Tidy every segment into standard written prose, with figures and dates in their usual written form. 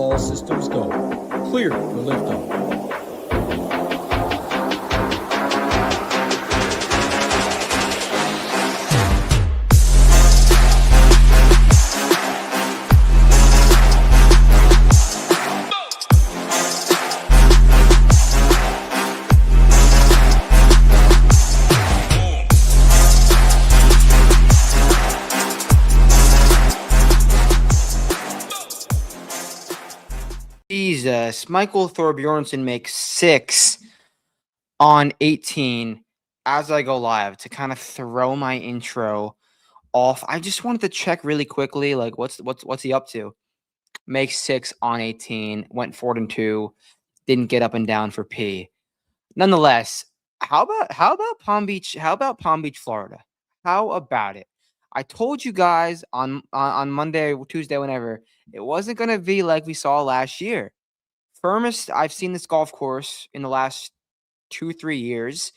All systems go. Clear for liftoff. Jesus, Michael Thorbjornsson makes 6 on 18 as I go live to kind of throw my intro off. I just wanted to check really quickly, like what's he up to? Makes 6 on 18, went 4-2, didn't get up and down for P. Nonetheless, how about Palm Beach? How about Palm Beach, Florida? How about it? I told you guys on Monday, Tuesday, whenever, it wasn't going to be like we saw last year. Firmest I've seen this golf course in the last 2-3 years.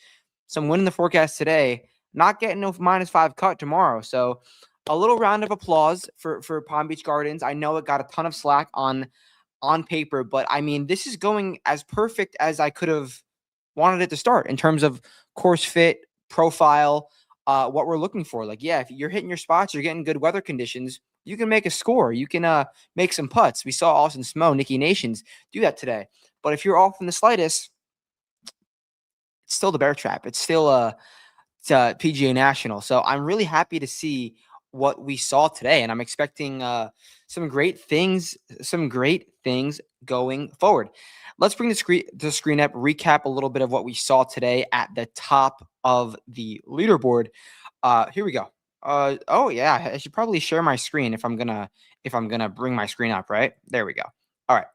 So I'm winning the forecast today, not getting no -5 cut tomorrow. So a little round of applause for Palm Beach Gardens. I know it got a ton of slack on paper, but I mean, this is going as perfect as I could have wanted it to start in terms of course fit, profile, what we're looking for. Like, yeah, if you're hitting your spots, you're getting good weather conditions, you can make a score. You can make some putts. We saw Austin Smo, Nicky Nations do that today. But if you're off in the slightest, it's still the bear trap. It's still it's PGA National. So I'm really happy to see what we saw today, and I'm expecting some great things going forward. Let's bring the screen up, recap a little bit of what we saw today at the top of the leaderboard. Here we go. Oh yeah, I should probably share my screen if I'm gonna bring my screen up, right? There we go. All right.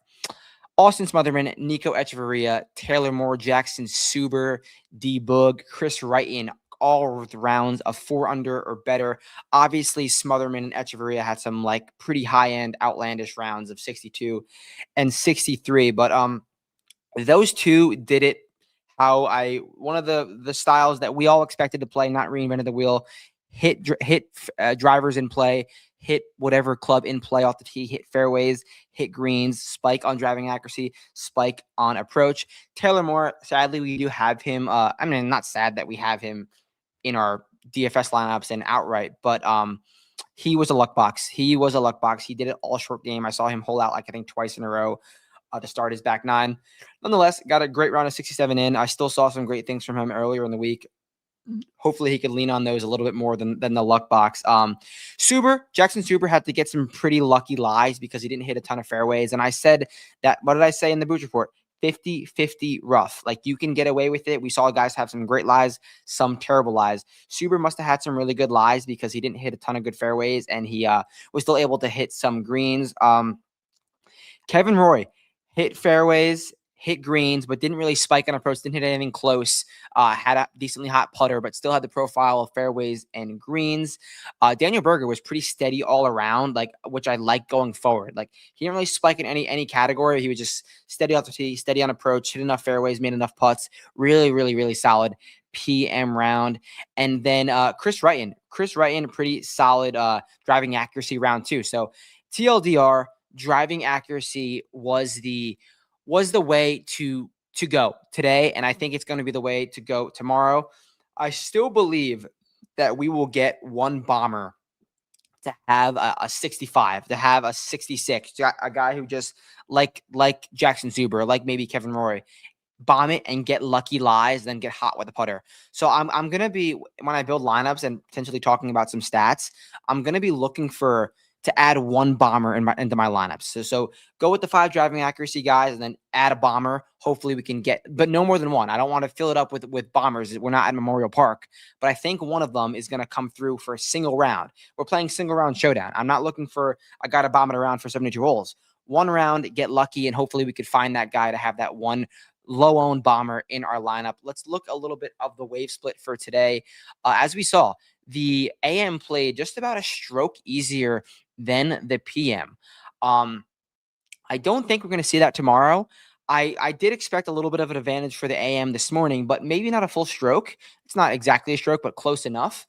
Austin Smotherman, Nico Echeverria, Taylor Moore, Jackson Suber, D Boog, Chris Wrighton, all with rounds of 4 under or better. Obviously, Smotherman and Echeverria had some like pretty high-end outlandish rounds of 62 and 63, but those two did it how one of the styles that we all expected to play, not reinvented the wheel. Hit drivers in play, hit whatever club in play off the tee, hit fairways, hit greens, spike on driving accuracy, spike on approach. Taylor Moore, sadly, we do have him. I mean, not sad that we have him in our DFS lineups and outright, but he was a luck box. He did it all short game. I saw him hold out, like, I think twice in a row to start his back nine. Nonetheless, got a great round of 67 in. I still saw some great things from him earlier in the week. Hopefully he could lean on those a little bit more than the luck box. Jackson Suber had to get some pretty lucky lies because he didn't hit a ton of fairways. And I said that, what did I say in the Booch Report? 50-50 rough. Like, you can get away with it. We saw guys have some great lies, some terrible lies. Suber must have had some really good lies because he didn't hit a ton of good fairways, and he was still able to hit some greens. Kevin Roy hit fairways, hit greens, but didn't really spike on approach, didn't hit anything close, had a decently hot putter, but still had the profile of fairways and greens. Daniel Berger was pretty steady all around, like, which I like going forward. Like, he didn't really spike in any category. He was just steady off the tee, steady on approach, hit enough fairways, made enough putts. Really, really, really solid PM round. And then Chris Wrighton, pretty solid driving accuracy round too. So TLDR, driving accuracy was the way to go today, and I think it's going to be the way to go tomorrow. I still believe that we will get one bomber to have a 65, to have a 66, a guy who just like Jackson Zuber, like maybe Kevin Roy, bomb it and get lucky lies, then get hot with a putter. So I'm going to be, when I build lineups and potentially talking about some stats, I'm going to be looking to add one bomber into my lineups. So go with the 5 driving accuracy guys and then add a bomber. Hopefully we can get, but no more than one. I don't want to fill it up with bombers. We're not at Memorial Park, but I think one of them is going to come through for a single round. We're playing single round showdown. I'm not looking for a guy to bomb it around for 72 holes. One round, get lucky, and hopefully we could find that guy to have that one low-owned bomber in our lineup. Let's look a little bit of the wave split for today. As we saw, the AM played just about a stroke easier than the PM. I don't think we're going to see that tomorrow. I did expect a little bit of an advantage for the AM this morning, but maybe not a full stroke. It's not exactly a stroke, but close enough.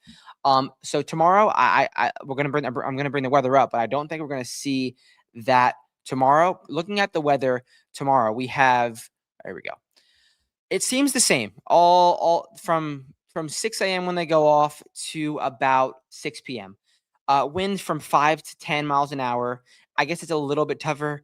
So tomorrow, I'm going to bring the weather up, but I don't think we're going to see that tomorrow, looking at the weather tomorrow, we have, there we go. It seems the same all from 6 a.m. when they go off to about 6 p.m. Winds from 5 to 10 miles an hour. I guess it's a little bit tougher.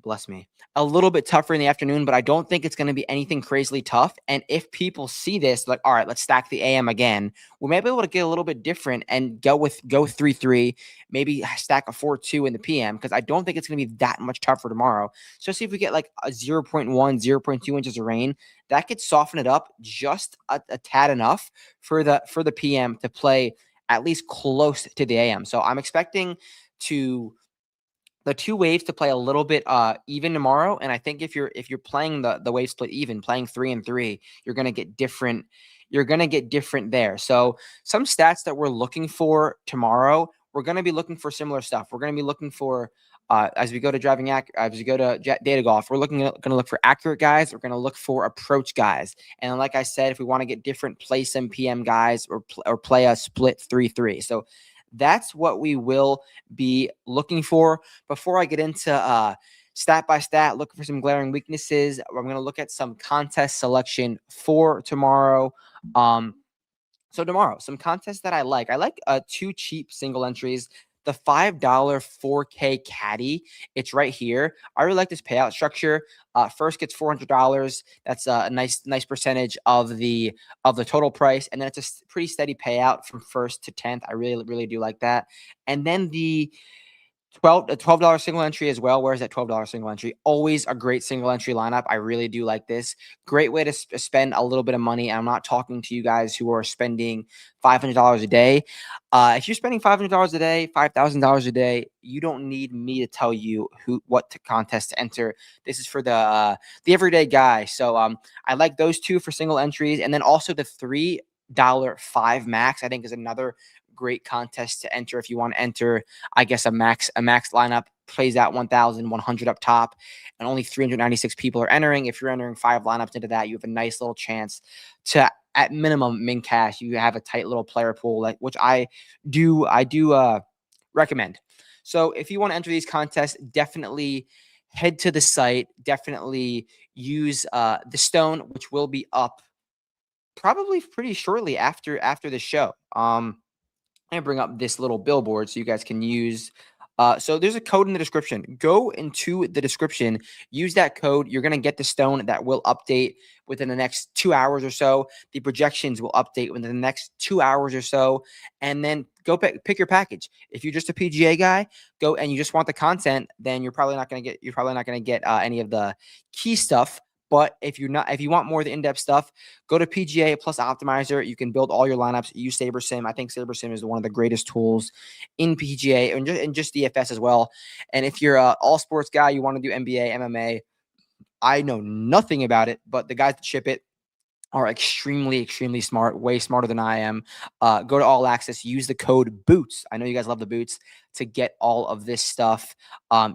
Bless me. A little bit tougher in the afternoon, but I don't think it's going to be anything crazily tough. And if people see this, like, all right, let's stack the AM again, we may be able to get a little bit different and go 3-3, maybe stack a 4-2 in the PM, because I don't think it's going to be that much tougher tomorrow. So see if we get like a 0.1, 0.2 inches of rain, that could soften it up just a tad enough for the PM to play at least close to the AM. So I'm expecting the two waves to play a little bit even tomorrow. And I think if you're playing the wave split even, playing 3-3, you're going to get different. You're going to get different there. So some stats that we're looking for tomorrow, we're going to be looking for similar stuff. We're going to be looking for as we go to as we go to data golf, we're going to look for accurate guys. We're going to look for approach guys. And like I said, if we want to get different, play some PM guys or play a split 3-3. So that's what we will be looking for. Before I get into stat by stat, looking for some glaring weaknesses, I'm going to look at some contest selection for tomorrow. So tomorrow, some contests that I like. I like 2 cheap single entries. The $5 4K caddy, it's right here. I really like this payout structure. First gets $400. That's a nice percentage of the total price, and then it's a pretty steady payout from first to 10th. I really do like that. And then the $12 single entry as well. Where's that $12 single entry? Always a great single entry lineup. I really do like this. Great way to spend a little bit of money. I'm not talking to you guys who are spending $500 a day. If you're spending $500 a day, $5,000 a day, you don't need me to tell you what contest to enter. This is for the everyday guy. So I like those 2 for single entries, and then also the $3 5 max, I think, is another great contest to enter if you want to enter, I guess, a max lineup. Plays out 1,100 up top, and only 396 people are entering. If you're entering 5 lineups into that, you have a nice little chance to, at minimum, min cash. You have a tight little player pool, which I do recommend. So if you want to enter these contests, definitely head to the site. Definitely use the stone, which will be up probably pretty shortly after the show. And bring up this little billboard so you guys can use. So there's a code in the description. Go into the description, use that code. You're going to get the stone that will update within the next 2 hours or so. The projections will update within the next 2 hours or so. And then go pick your package. If you're just a PGA guy, go and you just want the content, then you're probably not going to get any of the key stuff. But if you want more of the in-depth stuff, go to PGA plus Optimizer. You can build all your lineups. Use SaberSim. I think SaberSim is one of the greatest tools in PGA and just DFS as well. And if you're an all sports guy, you want to do NBA, MMA, I know nothing about it, but the guys that ship it are extremely smart, way smarter than I am. Go to All Access, use the code BOOTS. I know you guys love the boots to get all of this stuff.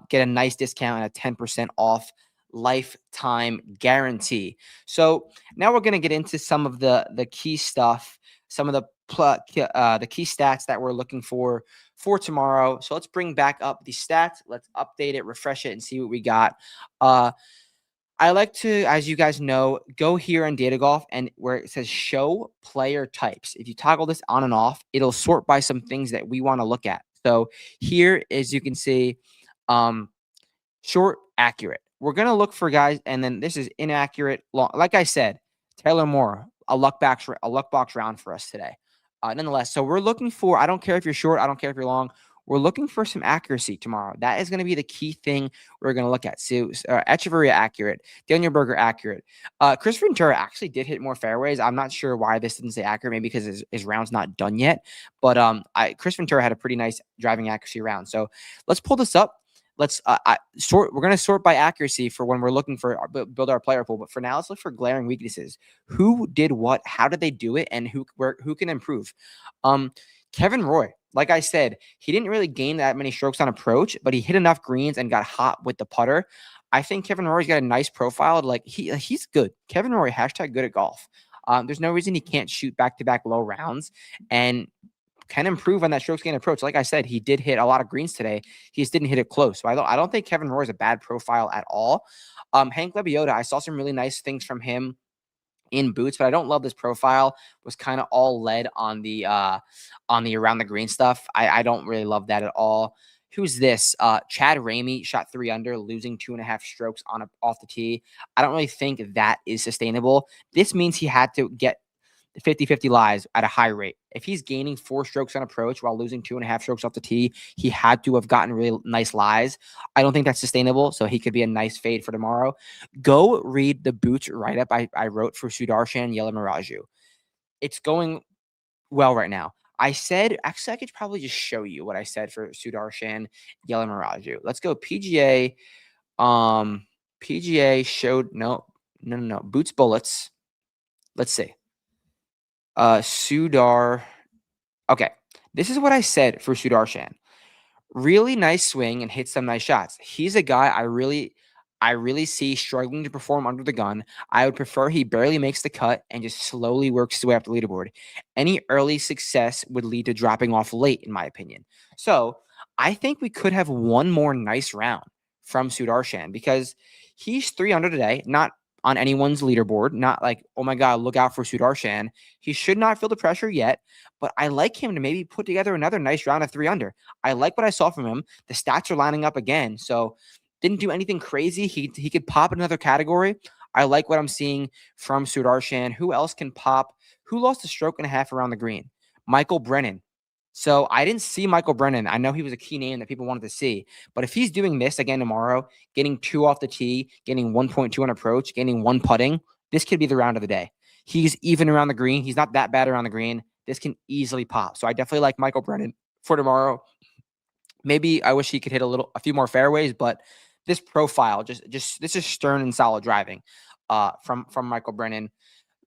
Get a nice discount and a 10% off lifetime guarantee. So now we're going to get into some of the key stuff, some of the key stats that we're looking for tomorrow. So let's bring back up the stats. Let's update it, refresh it, and see what we got. I like to, as you guys know, go here in Data Golf and where it says show player types. If you toggle this on and off, it'll sort by some things that we want to look at. So here, as you can see, short, accurate. We're going to look for guys, and then this is inaccurate, long. Like I said, Taylor Moore, a luck box round for us today. Nonetheless, so we're looking for, I don't care if you're short, I don't care if you're long, we're looking for some accuracy tomorrow. That is going to be the key thing we're going to look at. So Echeverria accurate, Daniel Berger accurate. Chris Ventura actually did hit more fairways. I'm not sure why this didn't say accurate, maybe because his round's not done yet. But Chris Ventura had a pretty nice driving accuracy round. So let's pull this up. Let's sort. We're going to sort by accuracy for when we're looking for build our player pool. But for now, let's look for glaring weaknesses. Who did what? How did they do it? And who can improve? Kevin Roy, like I said, he didn't really gain that many strokes on approach, but he hit enough greens and got hot with the putter. I think Kevin Roy's got a nice profile. Like he's good. Kevin Roy, #good at golf. There's no reason he can't shoot back-to-back low rounds and can improve on that strokes gain approach. Like I said, he did hit a lot of greens today. He just didn't hit it close. So I don't think Kevin Roy is a bad profile at all. Hank Lebioda, I saw some really nice things from him in boots, but I don't love this profile. Was kind of all led on the around the green stuff. I don't really love that at all. Who's this? Chad Ramey shot 3 under, losing 2.5 strokes off the tee. I don't really think that is sustainable. This means he had to get 50-50 lies at a high rate. If he's gaining 4 strokes on approach while losing 2.5 strokes off the tee, he had to have gotten really nice lies. I don't think that's sustainable, so he could be a nice fade for tomorrow. Go read the boots write-up I wrote for Sudarshan Yelamaraju. It's going well right now. Actually, I could probably just show you what I said for Sudarshan Yelamaraju. Let's go PGA. PGA showed, no. Boots bullets. Let's see. Sudar. Okay. This is what I said for Sudarshan. Really nice swing and hit some nice shots. He's a guy I really see struggling to perform under the gun. I would prefer he barely makes the cut and just slowly works his way up the leaderboard. Any early success would lead to dropping off late, in my opinion. So I think we could have one more nice round from Sudarshan because he's 3 under today, not on anyone's leaderboard, not like, oh my God, look out for Sudarshan. He should not feel the pressure yet, but I like him to maybe put together another nice round of 3 under. I like what I saw from him. The stats are lining up again. So didn't do anything crazy. He could pop another category. I like what I'm seeing from Sudarshan. Who else can pop? Who lost a stroke and a half around the green? Michael Brennan. So I didn't see Michael Brennan. I know he was a key name that people wanted to see. But if he's doing this again tomorrow, getting 2 off the tee, getting 1.2 on approach, getting 1 putting, this could be the round of the day. He's even around the green. He's not that bad around the green. This can easily pop. So I definitely like Michael Brennan for tomorrow. Maybe I wish he could hit a few more fairways, but this profile, this is stern and solid driving from Michael Brennan.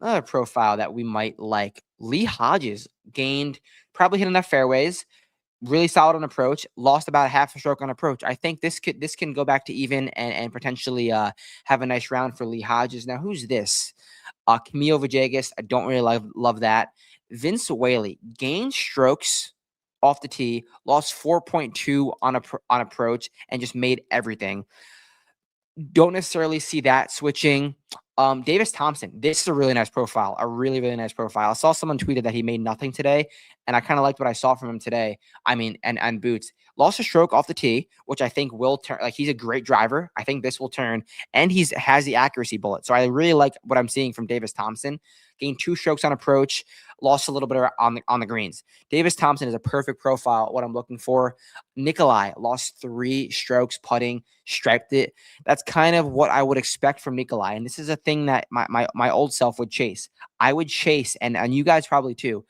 Another profile that we might like, Lee Hodges probably hit enough fairways, really solid on approach, lost about a half a stroke on approach. I think this can go back to even and potentially have a nice round for Lee Hodges. Now, who's this? Camilo Villegas. I don't really love that. Vince Whaley gained strokes off the tee, lost 4.2 on approach, and just made everything. Don't necessarily see that switching. Davis Thompson, this is a really nice profile, a really, really nice profile. I saw someone tweeted that he made nothing today, and I kind of liked what I saw from him today. I mean, and boots. Lost a stroke off the tee, which I think will turn. Like, he's a great driver. I think this will turn, and has the accuracy bullet. So I really like what I'm seeing from Davis Thompson. Gained 2 strokes on approach, lost a little bit on the greens. Davis Thompson is a perfect profile, what I'm looking for. Nikolai lost 3 strokes putting, striped it. That's kind of what I would expect from Nikolai. And this is a thing that my old self would chase. I would chase, and you guys probably too.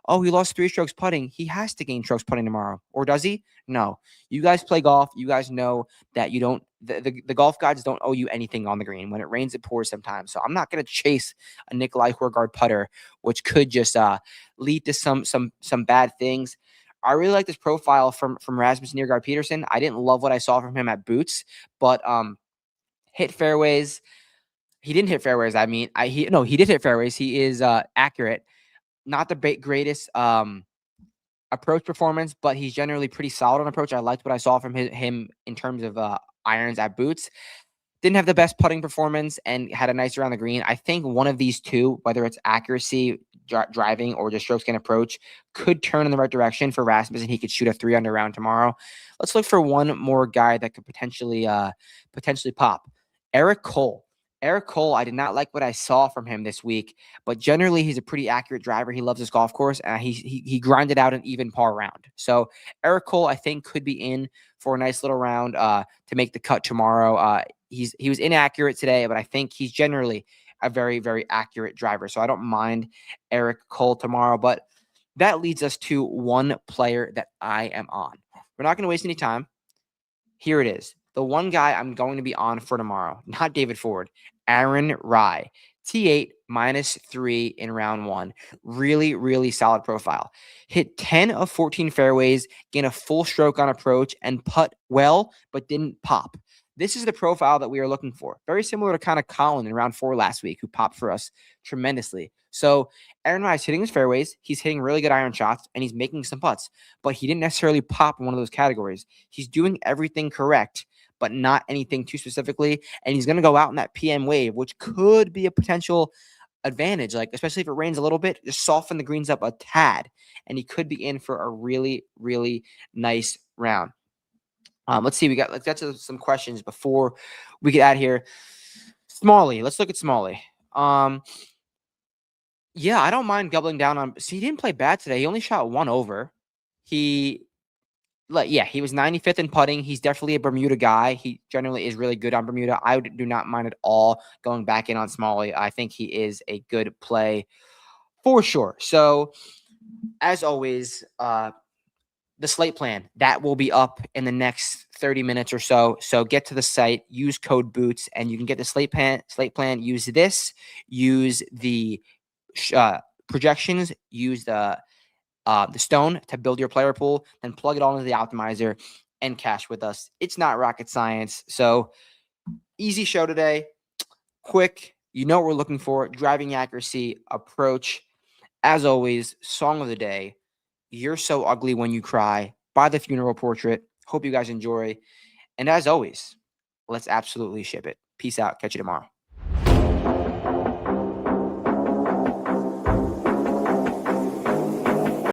Oh, he lost 3 strokes putting. He has to gain strokes putting tomorrow. Or does he? No. You guys play golf. You guys know that you don't, the golf gods don't owe you anything on the green. When it rains, it pours sometimes. So I'm not going to chase a Nikolai Horgaard putter, which could just lead to some bad things. I really like this profile from Rasmus Niergaard Peterson. I didn't love what I saw from him at Boots, but hit fairways. He didn't hit fairways. I mean, he did hit fairways. He is accurate. Not the greatest approach performance, but he's generally pretty solid on approach. I liked what I saw from him in terms of irons at Boots. Didn't have the best putting performance and had a nice around the green. I think one of these two, whether it's accuracy, driving, or just strokes gain approach, could turn in the right direction for Rasmus, and he could shoot a 3 under round tomorrow. Let's look for one more guy that could potentially pop. Eric Cole. Eric Cole, I did not like what I saw from him this week, but generally he's a pretty accurate driver. He loves his golf course, and he grinded out an even par round. So Eric Cole, I think, could be in for a nice little round to make the cut tomorrow. He was inaccurate today, but I think he's generally a very, very accurate driver. So I don't mind Eric Cole tomorrow, but that leads us to one player that I am on. We're not going to waste any time. Here it is. The one guy I'm going to be on for tomorrow, not David Ford, Aaron Rai. T8 -3 in round 1. Really, really solid profile. Hit 10 of 14 fairways, gain a full stroke on approach, and putt well, but didn't pop. This is the profile that we are looking for. Very similar to kind of Colin in round 4 last week, who popped for us tremendously. So Aaron Rye's hitting his fairways. He's hitting really good iron shots, and he's making some putts. But he didn't necessarily pop in one of those categories. He's doing everything correct, but not anything too specifically. And he's going to go out in that PM wave, which could be a potential advantage, like especially if it rains a little bit, just soften the greens up a tad, and he could be in for a really, really nice round. Let's see. Let's get to some questions before we get out of here. Smalley, let's look at Smalley. Yeah, I don't mind doubling down on. See, he didn't play bad today. He only shot 1 over. He was 95th in putting. He's definitely a Bermuda guy. He generally is really good on Bermuda. I do not mind at all going back in on Smalley. I think he is a good play for sure. So, as always, the slate plan that will be up in the next 30 minutes or so. So get to the site, use code BOOTS, and you can get the slate plan. Use this, use the projections, use the stone to build your player pool, then plug it all into the optimizer and cash with us. It's not rocket science. So easy show today. Quick. You know what we're looking for. Driving accuracy, approach. As always, song of the day. You're So Ugly When You Cry by The Funeral Portrait. Hope you guys enjoy. And as always, let's absolutely ship it. Peace out. Catch you tomorrow.